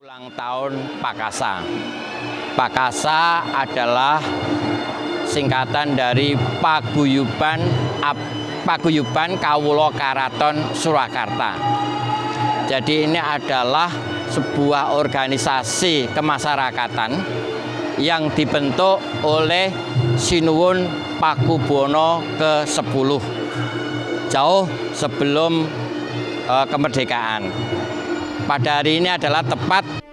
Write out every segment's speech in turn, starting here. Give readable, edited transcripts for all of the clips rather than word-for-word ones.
Ulang tahun Pakasa. Pakasa adalah singkatan dari Paguyuban Kawula Karaton Surakarta. Jadi ini adalah sebuah organisasi kemasyarakatan yang dibentuk oleh Sinuwun Pakubono ke-10 jauh sebelum kemerdekaan. Pada hari ini adalah tepat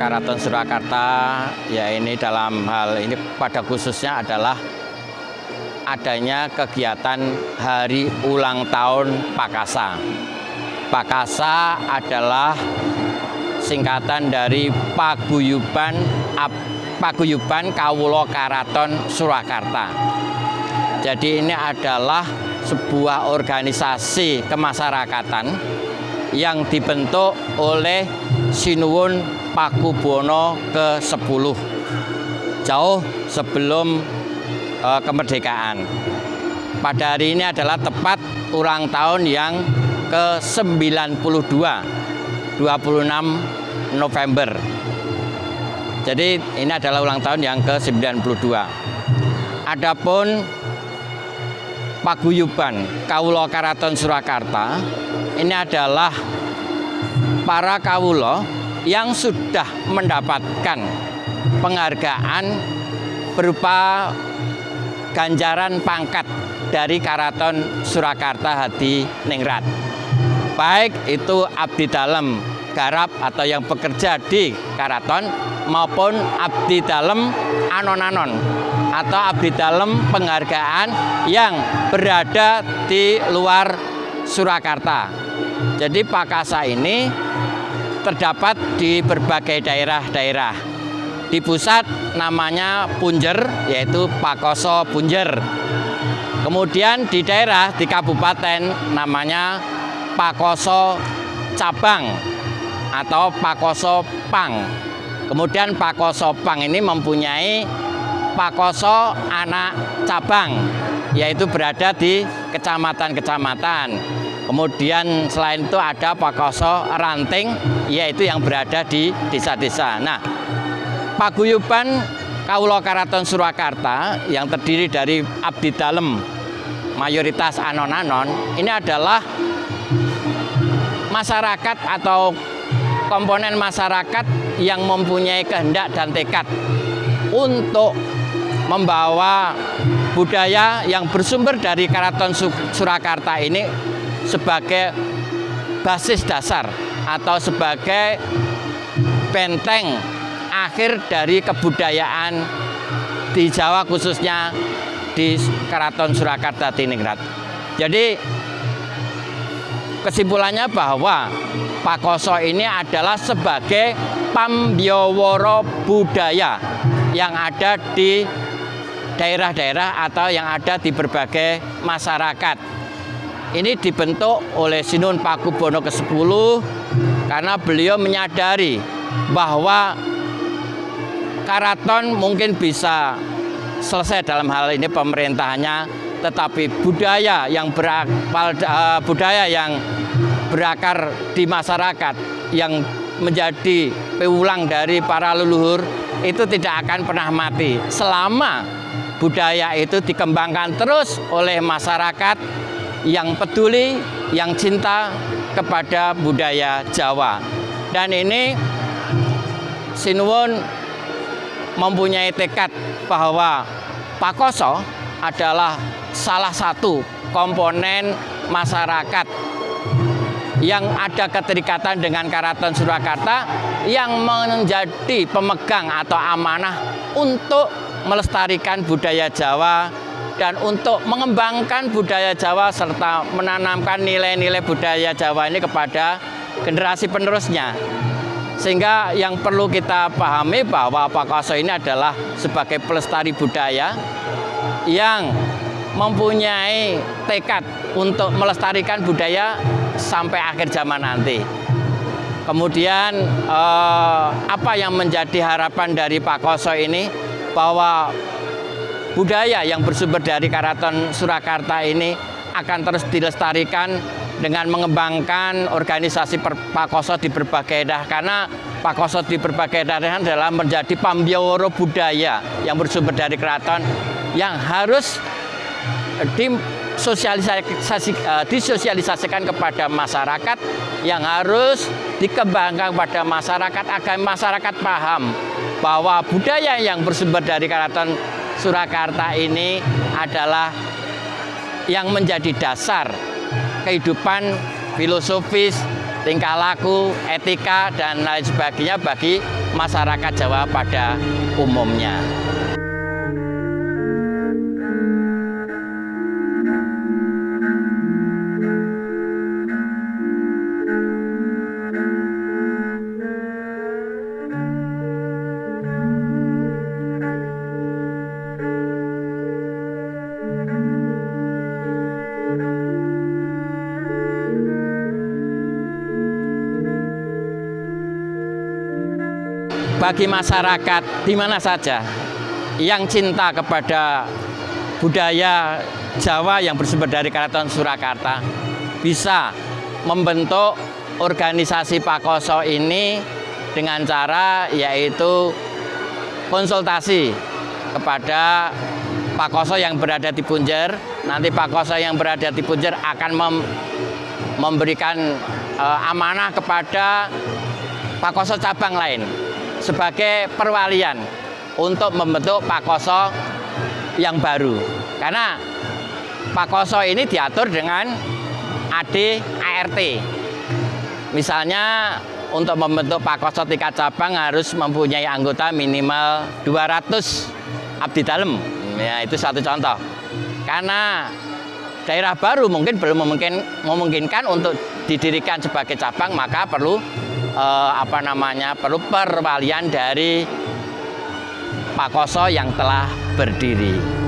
Karaton Surakarta, ya ini dalam hal ini pada khususnya adalah adanya kegiatan hari ulang tahun Pakasa. Pakasa adalah singkatan dari Paguyuban Kawula Karaton Surakarta. Jadi ini adalah sebuah organisasi kemasyarakatan yang dibentuk oleh Sinuwun Pakubono ke-10 jauh sebelum kemerdekaan. Pada hari ini adalah tepat ulang tahun yang ke-92, 26 November. Jadi ini adalah ulang tahun yang ke-92. Adapun Paguyuban Kawula Karaton Surakarta ini adalah para kawula yang sudah mendapatkan penghargaan berupa ganjaran pangkat dari Karaton Surakarta Hadi Ningrat. Baik itu abdi dalem garap atau yang bekerja di karaton maupun abdi dalem anon-anon atau abdi dalem penghargaan yang berada di luar Surakarta. Jadi Pakasa ini terdapat di berbagai daerah-daerah. Di pusat namanya Punjer, yaitu Pakoso Punjer. Kemudian di daerah, di kabupaten namanya Pakoso Cabang atau Pakoso Pang. Kemudian Pakoso Pang ini mempunyai Pakoso Anak Cabang, yaitu berada di kecamatan-kecamatan. Kemudian selain itu ada Pakoso Ranting, yaitu yang berada di desa-desa. Nah, Paguyuban Kawula Karaton Surakarta yang terdiri dari abdi dalem mayoritas anon-anon, ini adalah masyarakat atau komponen masyarakat yang mempunyai kehendak dan tekad untuk membawa budaya yang bersumber dari Karaton Surakarta ini sebagai basis dasar atau sebagai benteng akhir dari kebudayaan di Jawa, khususnya di Karaton Surakarta Tiningrat. Jadi kesimpulannya bahwa Pakoso ini adalah sebagai pambyawara budaya yang ada di daerah-daerah atau yang ada di berbagai masyarakat. Ini dibentuk oleh Sinuwun Pakubono ke-10 karena beliau menyadari bahwa karaton mungkin bisa selesai dalam hal ini pemerintahannya, tetapi budaya yang berakar di masyarakat yang menjadi piwulang dari para leluhur itu tidak akan pernah mati selama budaya itu dikembangkan terus oleh masyarakat yang peduli, yang cinta kepada budaya Jawa. Dan ini Sinuwun mempunyai tekad bahwa Pakoso adalah salah satu komponen masyarakat yang ada keterikatan dengan Karaton Surakarta yang menjadi pemegang atau amanah untuk melestarikan budaya Jawa dan untuk mengembangkan budaya Jawa serta menanamkan nilai-nilai budaya Jawa ini kepada generasi penerusnya. Sehingga yang perlu kita pahami bahwa Pakoso ini adalah sebagai pelestari budaya yang mempunyai tekad untuk melestarikan budaya sampai akhir zaman nanti. Kemudian apa yang menjadi harapan dari Pakoso ini, bahwa budaya yang bersumber dari Karaton Surakarta ini akan terus dilestarikan dengan mengembangkan organisasi Pakoso di berbagai daerah, karena Pakoso di berbagai daerah adalah menjadi pambyawara budaya yang bersumber dari keraton yang harus disosialisasikan kepada masyarakat, yang harus dikembangkan kepada masyarakat agar masyarakat paham bahwa budaya yang bersumber dari Karaton Surakarta ini adalah yang menjadi dasar kehidupan filosofis, tingkah laku, etika, dan lain sebagainya bagi masyarakat Jawa pada umumnya. Bagi masyarakat di mana saja yang cinta kepada budaya Jawa yang bersumber dari Karaton Surakarta bisa membentuk organisasi Pakoso ini dengan cara yaitu konsultasi kepada Pakoso yang berada di Punjer. Nanti Pakoso yang berada di Punjer akan memberikan amanah kepada Pakoso cabang lain sebagai perwalian untuk membentuk Pakoso yang baru. Karena Pakoso ini diatur dengan AD/ART. Misalnya untuk membentuk Pakoso tingkat cabang harus mempunyai anggota minimal 200 abdi dalem. Ya, itu satu contoh. Karena daerah baru mungkin belum memungkinkan untuk didirikan sebagai cabang, maka perlu perlu perwalian dari Pakoso yang telah berdiri.